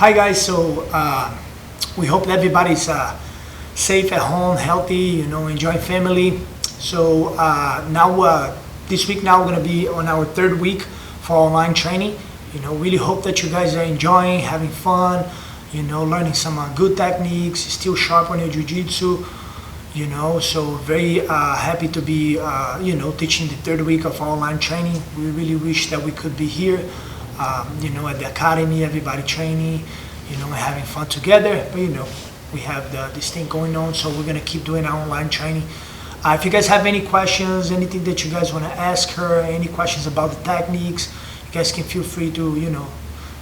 Hi guys, so we hope that everybody's safe at home, healthy, enjoying family. So now this week now we're going to be on our third week for online training. Really hope that you guys are enjoying, having fun, learning some good techniques, still sharp on your jiu-jitsu. So very happy to be teaching the third week of online training. We really wish that we could be here at the academy, everybody training, having fun together. But we have this thing going on, so we're gonna keep doing our online training. If you guys have any questions, anything that you guys want to ask her, any questions about the techniques, you guys can feel free to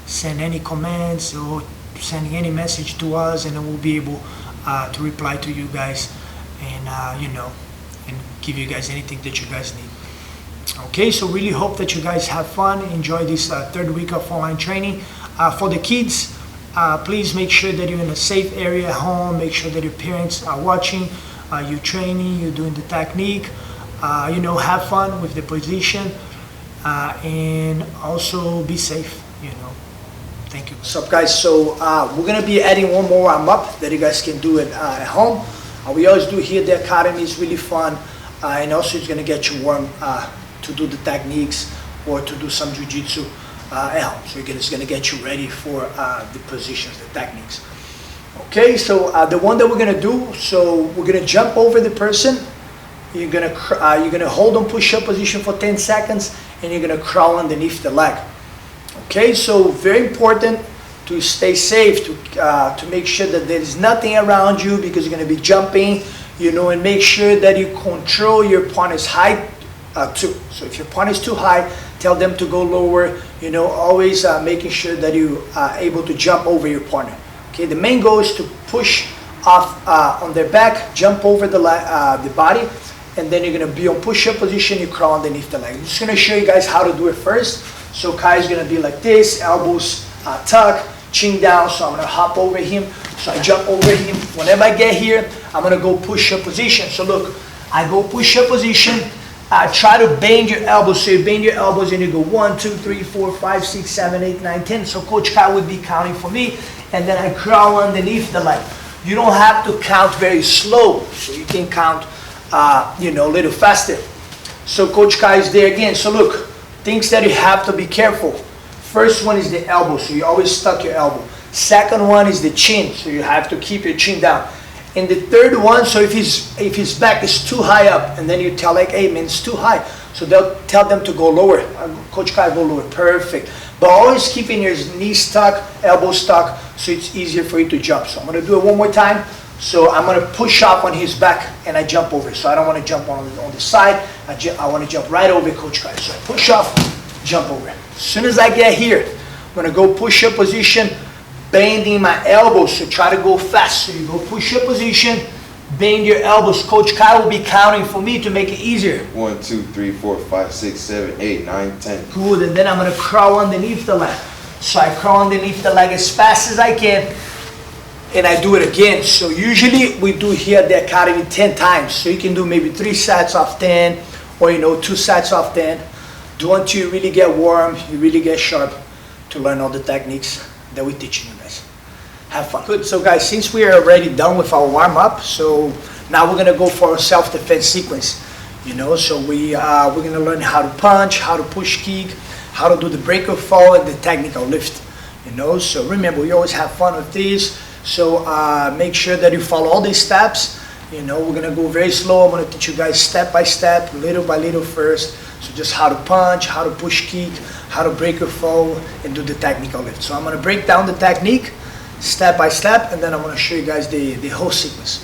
send any comments or sending any message to us, and then we'll be able to reply to you guys and and give you guys anything that you guys need. Okay, so really hope that you guys have fun, enjoy this third week of online training. For the kids, please make sure that you're in a safe area at home. Make sure that your parents are watching, you're training, you're doing the technique. Have fun with the position, and also be safe. Thank you. What's up, guys? So we're gonna be adding one more warm up that you guys can do it at home. We always do here at the academy. It's really fun, and also it's gonna get you warm to do the techniques or to do some jiu-jitsu at home. So it's gonna get you ready for the positions, the techniques. Okay, so the one that we're gonna do, so we're gonna jump over the person. You're gonna hold on push-up position for 10 seconds, and you're gonna crawl underneath the leg. Okay, so very important to stay safe, to make sure that there is nothing around you, because you're gonna be jumping, and make sure that you control your opponent's height too. So if your opponent is too high, tell them to go lower. Always making sure that you are able to jump over your opponent. Okay, the main goal is to push off on their back, jump over the body, and then you're gonna be on push-up position. You crawl underneath the leg. I'm just gonna show you guys how to do it first. So Kai's gonna be like this, elbows tuck, chin down. So I'm gonna hop over him. So I jump over him. Whenever I get here, I'm gonna go push-up position. So look, I go push-up position. Try to bend your elbows. So you bend your elbows and you go 1, 2, 3, 4, 5, 6, 7, 8, 9, 10. So Coach Kai would be counting for me, and then I crawl underneath the leg. You don't have to count very slow, so you can count a little faster. So Coach Kai is there again. So look, things that you have to be careful. First one is the elbow, so you always stuck your elbow. Second one is the chin, so you have to keep your chin down. And the third one, so if his back is too high up, and then you tell like, hey man, it's too high. So they'll tell them to go lower. Coach Kai, go lower, perfect. But always keeping your knees stuck, elbows stuck, so it's easier for you to jump. So I'm gonna do it one more time. So I'm gonna push up on his back and I jump over. So I don't wanna jump on the side. I wanna jump right over Coach Kai. So I push up, jump over. As soon as I get here, I'm gonna go push-up position, bending my elbows. So try to go fast. So you go push-up position, bend your elbows. Coach Kai will be counting for me to make it easier. 1, 2, 3, 4, 5, 6, 7, 8, 9, 10. Good, and then I'm gonna crawl underneath the leg. So I crawl underneath the leg as fast as I can, and I do it again. So usually we do here at the academy 10 times. So you can do maybe 3 sets of 10, or 2 sets of 10. Do until you really get warm, you really get sharp to learn all the techniques that we're teaching you guys. Have fun. Good, so guys, since we are already done with our warm-up, so now we're gonna go for a self-defense sequence. So we're gonna learn how to punch, how to push kick, how to do the breaker fall, and the technical lift. So remember, we always have fun with this. So make sure that you follow all these steps. We're gonna go very slow. I'm gonna teach you guys step by step, little by little first. So just how to punch, how to push kick, how to break or fall, and do the technical lift. So I'm gonna break down the technique step by step, and then I'm gonna show you guys the whole sequence.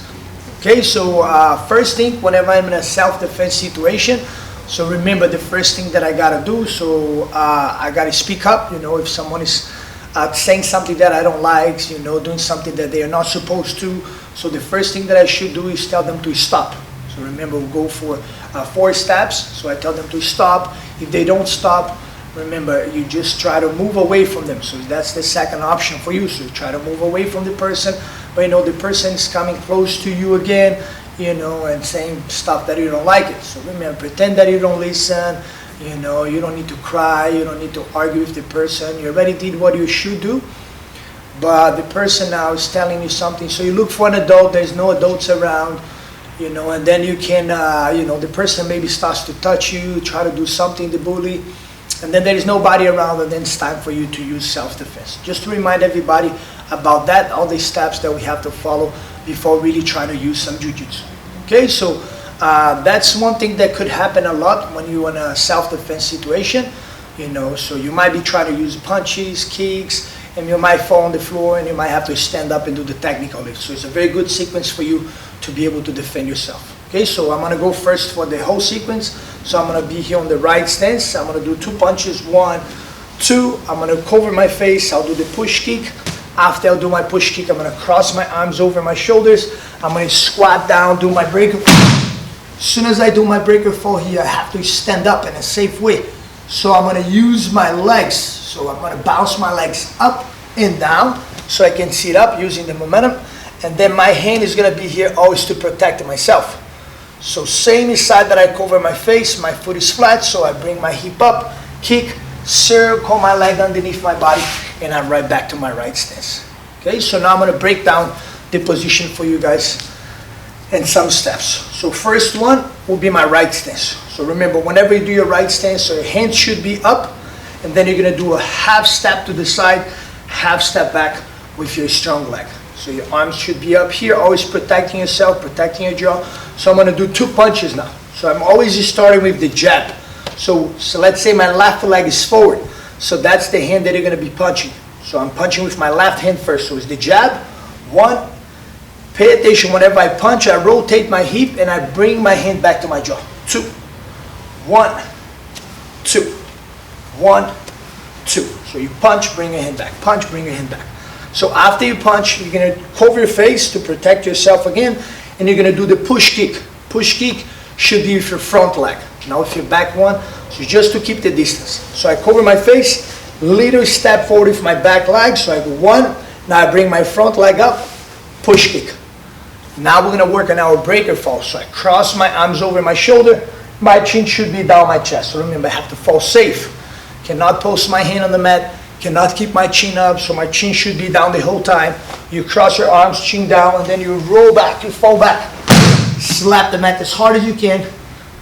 Okay, so first thing, whenever I'm in a self-defense situation, so remember the first thing that I gotta do, so I gotta speak up, if someone is saying something that I don't like, doing something that they are not supposed to. So the first thing that I should do is tell them to stop. So remember, we'll go for 4 steps. So I tell them to stop. If they don't stop, remember, you just try to move away from them. So that's the second option for you. So you try to move away from the person, but the person is coming close to you again, and saying stuff that you don't like it. So remember, pretend that you don't listen. You don't need to cry. You don't need to argue with the person. You already did what you should do. but the person now is telling you something. So you look for an adult, there's no adults around, and then you can, the person maybe starts to touch you, try to do something, the bully, and then there is nobody around, and then it's time for you to use self-defense. Just to remind everybody about that, all the steps that we have to follow before really trying to use some jiu-jitsu. Okay, so that's one thing that could happen a lot when you're in a self-defense situation. So you might be trying to use punches, kicks, and you might fall on the floor, and you might have to stand up and do the technical lift. So it's a very good sequence for you to be able to defend yourself. Okay, so I'm gonna go first for the whole sequence. So I'm gonna be here on the right stance. I'm gonna do 2 punches, 1, 2. I'm gonna cover my face. I'll do the push kick. After I do my push kick, I'm gonna cross my arms over my shoulders. I'm gonna squat down, do my breaker. As soon as I do my breaker fall here, I have to stand up in a safe way. So I'm gonna use my legs. So I'm gonna bounce my legs up and down so I can sit up using the momentum. And then my hand is gonna be here always to protect myself. So same side that I cover my face, my foot is flat, so I bring my hip up, kick, circle my leg underneath my body, and I'm right back to my right stance. Okay, so now I'm gonna break down the position for you guys in some steps. So first one will be my right stance. So remember, whenever you do your right stance, so your hands should be up, and then you're gonna do a half step to the side, half step back with your strong leg. So your arms should be up here, always protecting yourself, protecting your jaw. So I'm gonna do 2 punches now. So I'm always starting with the jab. So let's say my left leg is forward. So that's the hand that you're gonna be punching. So I'm punching with my left hand first. So it's the jab, 1. Pay attention, whenever I punch, I rotate my hip and I bring my hand back to my jaw. 2, 1, 2, 1, 2. So you punch, bring your hand back. Punch, bring your hand back. So after you punch, you're gonna cover your face to protect yourself again, and you're gonna do the push kick. Push kick should be with your front leg. Now with your back one, so just to keep the distance. So I cover my face, little step forward with my back leg, so I go 1, now I bring my front leg up, push kick. Now we're gonna work on our breaker fall. So I cross my arms over my shoulder, my chin should be down my chest. So remember, I have to fall safe. Cannot post my hand on the mat, cannot keep my chin up, so my chin should be down the whole time. You cross your arms, chin down, and then you roll back, you fall back. Slap the mat as hard as you can.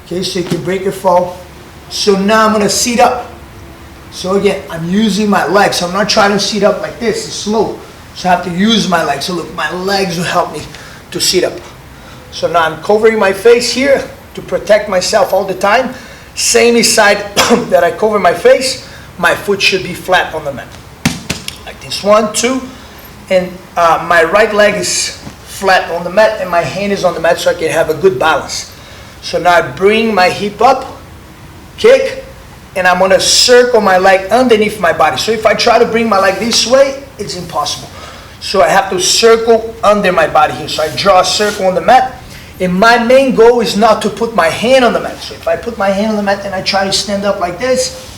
Okay, so you can break your fall. So now I'm gonna sit up. So again, I'm using my legs. So I'm not trying to sit up like this, it's slow. So I have to use my legs. So look, my legs will help me to sit up. So now I'm covering my face here to protect myself all the time. Same side that I cover my face, my foot should be flat on the mat. Like this, 1, 2, and my right leg is flat on the mat and my hand is on the mat so I can have a good balance. So now I bring my hip up, kick, and I'm gonna circle my leg underneath my body. So if I try to bring my leg this way, it's impossible. So I have to circle under my body here. So I draw a circle on the mat, and my main goal is not to put my hand on the mat. So if I put my hand on the mat and I try to stand up like this,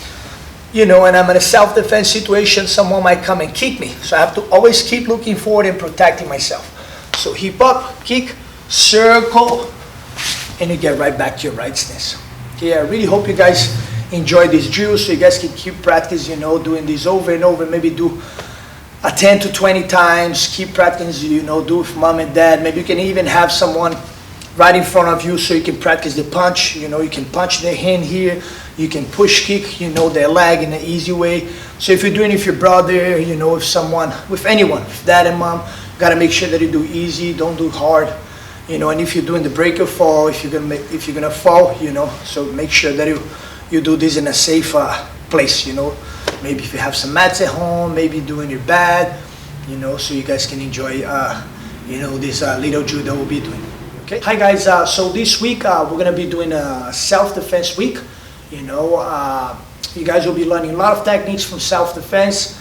and I'm in a self-defense situation, someone might come and kick me. So I have to always keep looking forward and protecting myself. So hip up, kick, circle, and you get right back to your right stance. Okay, I really hope you guys enjoy this drill so you guys can keep practice, doing this over and over. Maybe do 10 to 20 times, keep practicing, do with mom and dad. Maybe you can even have someone right in front of you so you can practice the punch. You can punch their hand here. You can push kick, their leg in an easy way. So if you're doing it with your brother, with someone, with anyone, with dad and mom, gotta make sure that you do easy, don't do hard. And if you're doing the breaker fall, if you're gonna fall, so make sure that you do this in a safe place. Maybe if you have some mats at home, maybe doing your bed, so you guys can enjoy, this little drill that we'll be doing. Okay. Hi guys. So this week we're gonna be doing a self-defense week. You guys will be learning a lot of techniques from self-defense.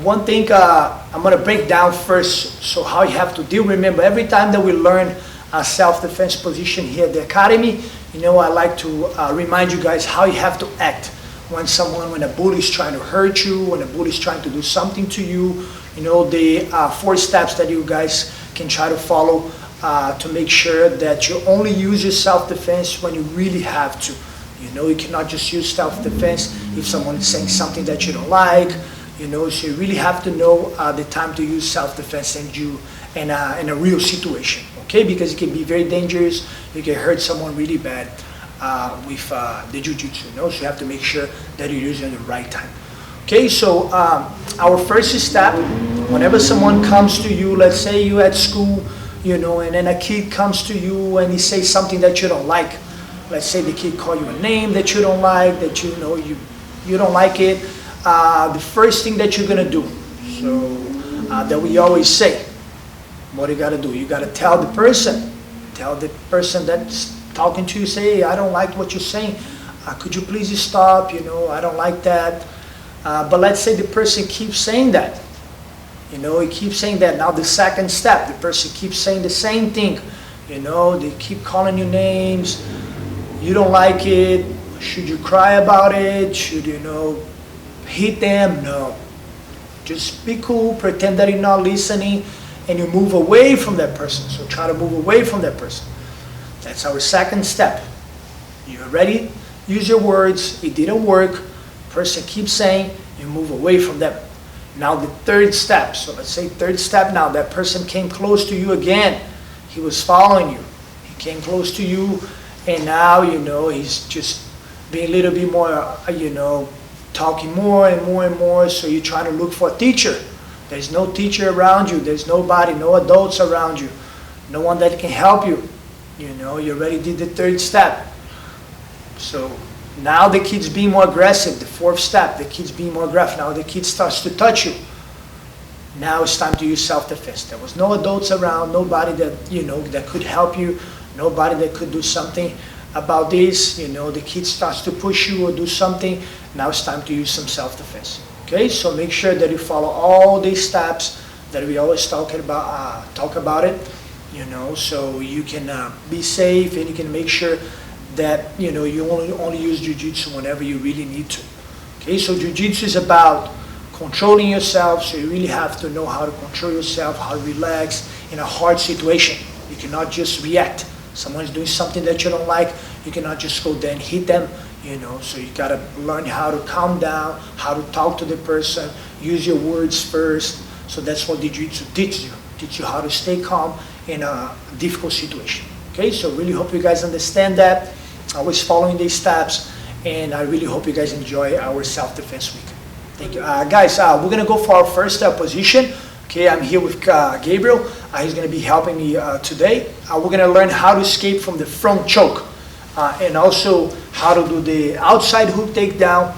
One thing I'm gonna break down first, so how you have to deal. Remember, every time that we learn a self-defense position here at the academy, I like to remind you guys how you have to act when a bully is trying to hurt you, when a bully is trying to do something to you. The 4 steps that you guys can try to follow to make sure that you only use your self-defense when you really have to. You cannot just use self-defense if someone is saying something that you don't like, So you really have to know the time to use self-defense and you in a real situation, okay? Because it can be very dangerous. You can hurt someone really bad with the jiu-jitsu, So you have to make sure that you're using it at the right time. Okay, so our first step, whenever someone comes to you, let's say you at school, and then a kid comes to you and he says something that you don't like. Let's say the kid call you a name that you don't like, that you don't like it. The first thing that you're gonna do, that we always say, what you gotta do? You gotta tell the person that's talking to you, say, hey, I don't like what you're saying. Could you please stop? I don't like that. But let's say the person keeps saying that. He keeps saying that. Now the second step, the person keeps saying the same thing. They keep calling you names. You don't like it. Should you cry about it? Should hit them? No. Just be cool, pretend that you're not listening, and you move away from that person. So try to move away from that person. That's our second step. You're ready? Use your words. It didn't work. Person keeps saying, you move away from them. Now the third step. So let's say third step now. That person came close to you again. He was following you. He came close to you, and now he's just being a little bit more, talking more and more and more. So you're trying to look for a teacher. There's no teacher around you. There's nobody, no adults around you. No one that can help you. You already did the third step. So now the kid's being more aggressive. The fourth step, the kid's being more aggressive. Now the kid starts to touch you. Now it's time to use self-defense. There was no adults around, nobody that, that could help you, nobody that could do something about this. The kid starts to push you or do something. Now it's time to use some self-defense. Okay, so make sure that you follow all these steps that we always talk about it, so you can be safe and you can make sure that you only use jiu-jitsu whenever you really need to. Okay, so jiu-jitsu is about controlling yourself, so you really have to know how to control yourself, how to relax in a hard situation. You cannot just react. Someone's doing something that you don't like, you cannot just go there and hit them, so you gotta learn how to calm down, how to talk to the person, use your words first. So that's what jiu-jitsu teaches you. Teach you how to stay calm in a difficult situation. Okay, so really hope you guys understand that. Always following these steps, and I really hope you guys enjoy our self-defense week. Thank you. Guys, we're going to go for our first position. Okay, I'm here with Gabriel. He's going to be helping me today. We're going to learn how to escape from the front choke, and also how to do the outside hook takedown,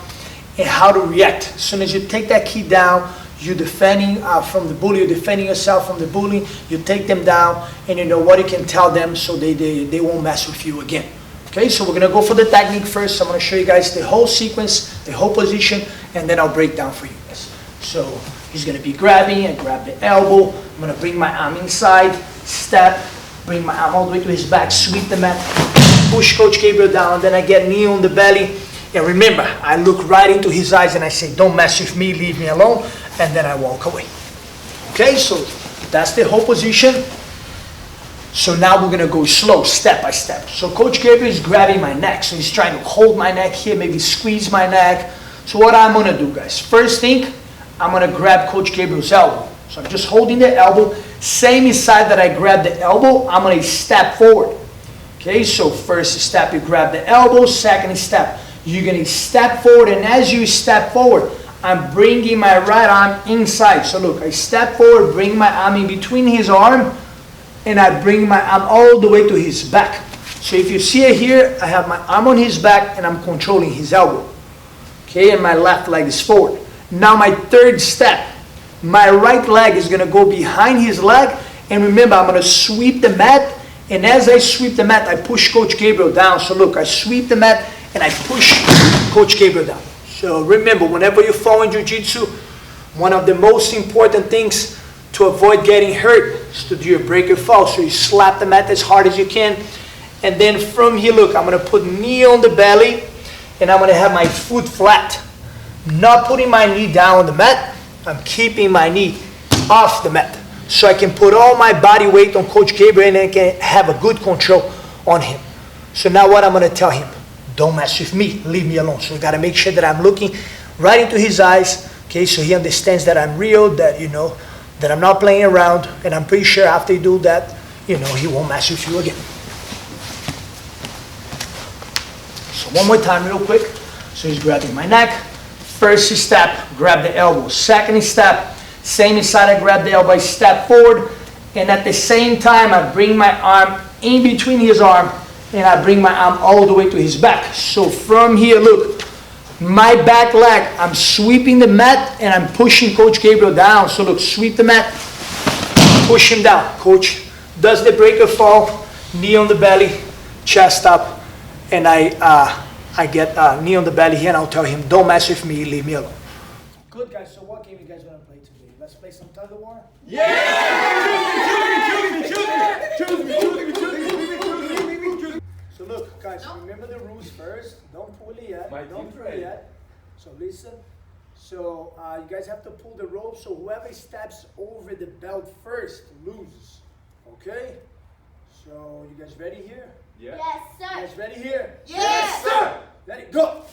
and how to react. As soon as you take that key down, you're defending from the bully, you're defending yourself from the bully, you take them down, and you know what you can tell them so they won't mess with you again. Okay, so we're going to go for the technique first. I'm going to show you guys the whole sequence, the whole position, and then I'll break down for you guys. So he's going to be grabbing and grab the elbow. I'm going to bring my arm inside, step, bring my arm all the way to his back, sweep the mat, push Coach Gabriel down, then I get knee on the belly. And remember, I look right into his eyes and I say, don't mess with me, leave me alone, and then I walk away. Okay, so that's the whole position. So now we're going to go slow, step by step. So Coach Gabriel is grabbing my neck. So he's trying to hold my neck here, maybe squeeze my neck. So what I'm going to do, guys, first thing, I'm going to grab Coach Gabriel's elbow. So I'm just holding the elbow. Same side that I grabbed the elbow, I'm going to step forward. Okay, so first step, you grab the elbow. Second step, you're going to step forward. And as you step forward, I'm bringing my right arm inside. So look, I step forward, bring my arm in between his arm, and I bring my arm all the way to his back. So if you see it here, I have my arm on his back and I'm controlling his elbow. Okay, and my left leg is forward. Now my third step, my right leg is going to go behind his leg. And remember, I'm going to sweep the mat. And as I sweep the mat, I push Coach Gabriel down. So look, I sweep the mat and I push Coach Gabriel down. So remember, whenever you fall in jiu-jitsu, one of the most important things to avoid getting hurt is to do your break or fall. So you slap the mat as hard as you can. And then from here, look, I'm going to put knee on the belly. And I'm going to have my foot flat. Not putting my knee down on the mat. I'm keeping my knee off the mat. So I can put all my body weight on Coach Gabriel and I can have a good control on him. So now what I'm going to tell him? Don't mess with me. Leave me alone. So you got to make sure that I'm looking right into his eyes. Okay, so he understands that I'm real, that, you know, that I'm not playing around, and I'm pretty sure after you do that, you know, he won't mess with you again. So one more time real quick. So he's grabbing my neck. First step, grab the elbow. Second step, same side, I grab the elbow, I step forward, and at the same time, I bring my arm in between his arm, and I bring my arm all the way to his back. So from here, look, my back leg, I'm sweeping the mat, and I'm pushing Coach Gabriel down. So look, sweep the mat, push him down. Coach does the breaker fall, knee on the belly, chest up, and I get knee on the belly here, and I'll tell him, don't mess with me, leave me alone. Good, guys. So what game you guys want to play today? Let's play some tug of war? So look, guys, remember the rules first. Don't pull it yet. Don't pull it yet. So listen. So you guys have to pull the rope, so whoever steps over the belt first loses. Okay? So you guys ready here? Yes, sir. You guys ready here? Yes, sir. Ready, go!